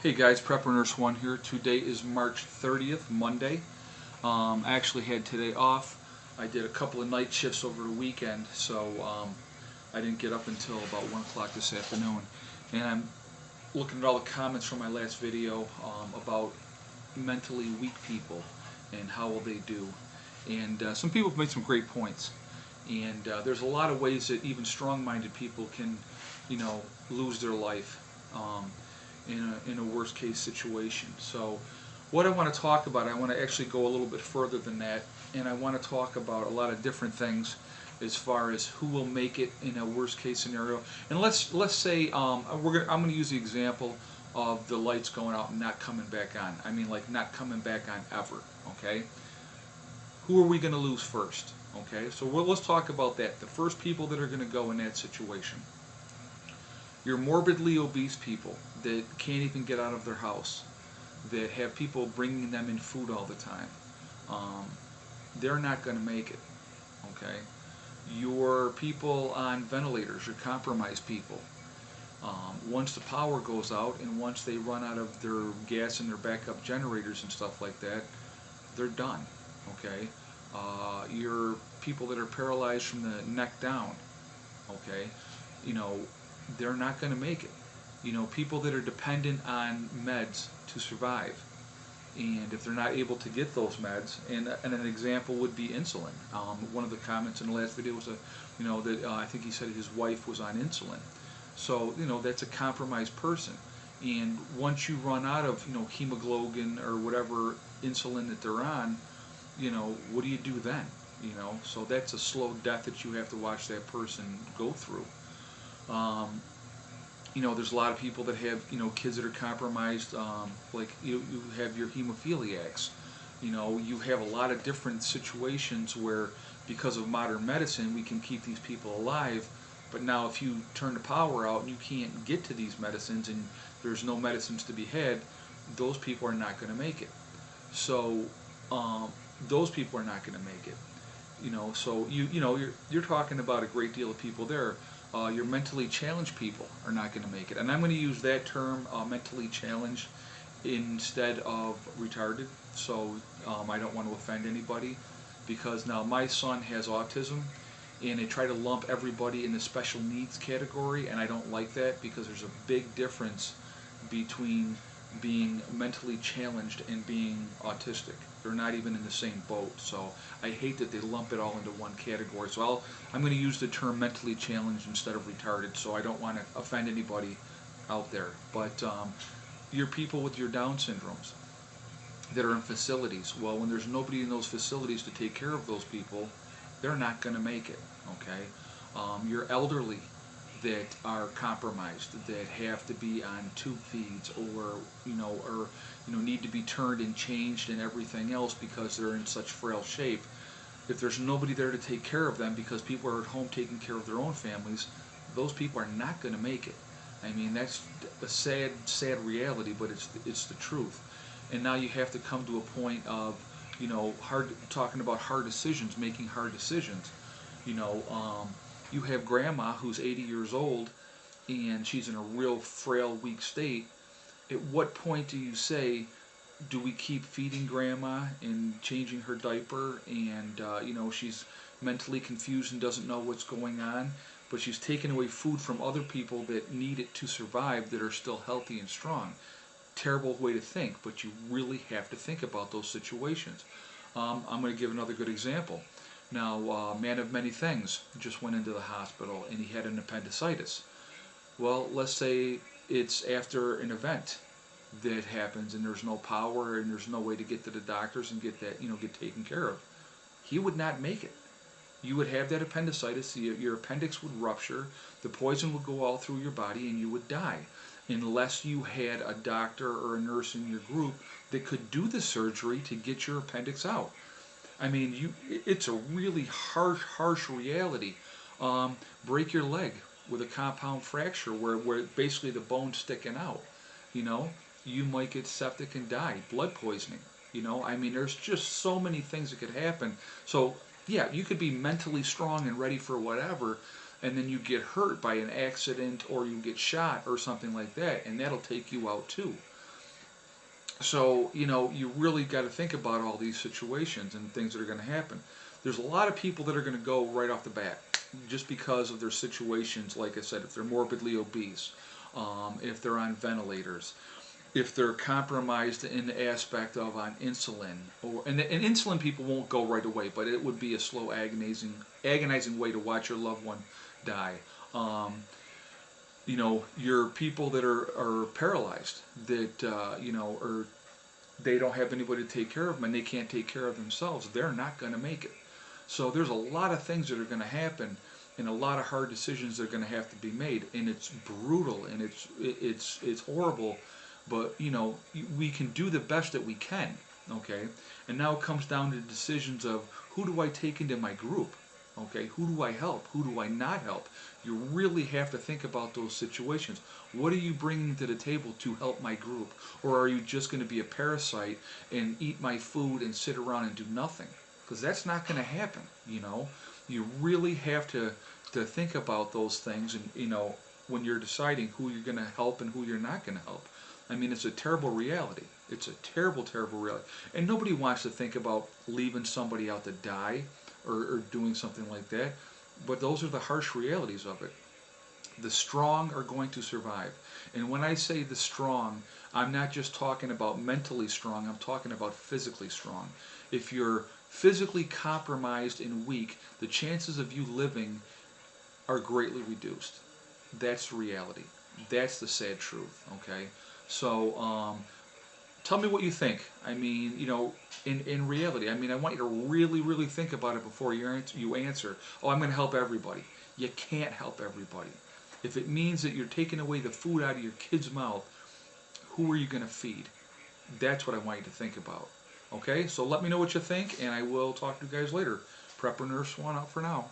Hey guys, Prepper Nurse 1 here. Today is March 30th, Monday. I actually had today off. I did a couple of night shifts over the weekend, so I didn't get up until about 1 o'clock this afternoon. And I'm looking at all the comments from my last video about mentally weak people and how will they do. And some people have made some great points. And there's a lot of ways that even strong-minded people can, lose their life. In a worst case situation. So what I want to talk about, I want to actually go a little bit further than that, and I want to talk about a lot of different things as far as who will make it in a worst case scenario. And let's say I'm going to use the example of the lights going out and not coming back on. I mean, like, not coming back on ever. Okay, who are we going to lose first? Okay, so let's talk about that. The first people that are going to go in that situation: your morbidly obese people that can't even get out of their house, that have people bringing them in food all the time. They're not going to make it. Okay, your people on ventilators, your compromised people. Once the power goes out and once they run out of their gas and their backup generators and stuff like that, they're done. Okay, your people that are paralyzed from the neck down. Okay, you know, they're not going to make it. People that are dependent on meds to survive, and if they're not able to get those meds, and an example would be insulin. One of the comments in the last video was that I think he said his wife was on insulin. So that's a compromised person, and once you run out of hemoglobin or whatever insulin that they're on, what do you do then? So that's a slow death that you have to watch that person go through. There's a lot of people that have, kids that are compromised, like you have your hemophiliacs. You have a lot of different situations where, because of modern medicine, we can keep these people alive. But now if you turn the power out and you can't get to these medicines and there's no medicines to be had, those people are not going to make it. So those people are not going to make it. So you're talking about a great deal of people there. Your mentally challenged people are not going to make it, and I'm going to use that term, mentally challenged, instead of retarded. So I don't want to offend anybody, because now my son has autism, and they try to lump everybody in the special needs category, and I don't like that, because there's a big difference between being mentally challenged and being autistic. They're not even in the same boat. So I hate that they lump it all into one category. So I'm going to use the term mentally challenged instead of retarded, so I don't want to offend anybody out there. But your people with your Down syndromes that are in facilities, well, when there's nobody in those facilities to take care of those people, they're not going to make it. Okay, your elderly that are compromised, that have to be on tube feeds, or need to be turned and changed and everything else because they're in such frail shape. If there's nobody there to take care of them because people are at home taking care of their own families, those people are not going to make it. I mean, that's a sad reality, but it's the truth. And now you have to come to a point of talking about hard decisions, making hard decisions. You have grandma who's 80 years old and she's in a real frail, weak state. At what point do you say, do we keep feeding grandma and changing her diaper, and she's mentally confused and doesn't know what's going on, but she's taking away food from other people that need it to survive, that are still healthy and strong? Terrible way to think, but you really have to think about those situations. I'm going to give another good example. Now, man of many things just went into the hospital and he had an appendicitis. Well, let's say it's after an event that happens and there's no power and there's no way to get to the doctors and get that, get taken care of. He would not make it. You would have that appendicitis, your appendix would rupture, the poison would go all through your body, and you would die, unless you had a doctor or a nurse in your group that could do the surgery to get your appendix out. I mean, it's a really harsh reality. Break your leg with a compound fracture where basically the bone's sticking out. You might get septic and die, blood poisoning. I mean, there's just so many things that could happen. So, yeah, you could be mentally strong and ready for whatever, and then you get hurt by an accident or you get shot or something like that, and that'll take you out too. So, you really got to think about all these situations and things that are going to happen. There's a lot of people that are going to go right off the bat just because of their situations. Like I said, if they're morbidly obese, if they're on ventilators, if they're compromised in the aspect of on insulin, and insulin people won't go right away, but it would be a slow, agonizing way to watch your loved one die. Your people that are paralyzed, that or they don't have anybody to take care of them, and they can't take care of themselves. They're not going to make it. So there's a lot of things that are going to happen, and a lot of hard decisions that are going to have to be made, and it's brutal and it's horrible, but we can do the best that we can. Okay, and now it comes down to decisions of who do I take into my group. Okay, who do I help? Who do I not help? You really have to think about those situations. What are you bringing to the table to help my group? Or are you just going to be a parasite and eat my food and sit around and do nothing? Because that's not going to happen, You really have to think about those things, and, when you're deciding who you're going to help and who you're not going to help. I mean, it's a terrible reality. It's a terrible, terrible reality. And nobody wants to think about leaving somebody out to die, or doing something like that. But those are the harsh realities of it. The strong are going to survive. And when I say the strong, I'm not just talking about mentally strong, I'm talking about physically strong. If you're physically compromised and weak, the chances of you living are greatly reduced. That's the reality. That's the sad truth, okay? So, tell me what you think. I mean, in reality, I mean, I want you to really, really think about it before you answer. Oh, I'm going to help everybody. You can't help everybody. If it means that you're taking away the food out of your kid's mouth, who are you going to feed? That's what I want you to think about. Okay, so let me know what you think, and I will talk to you guys later. Prepper Nurse 1 out for now.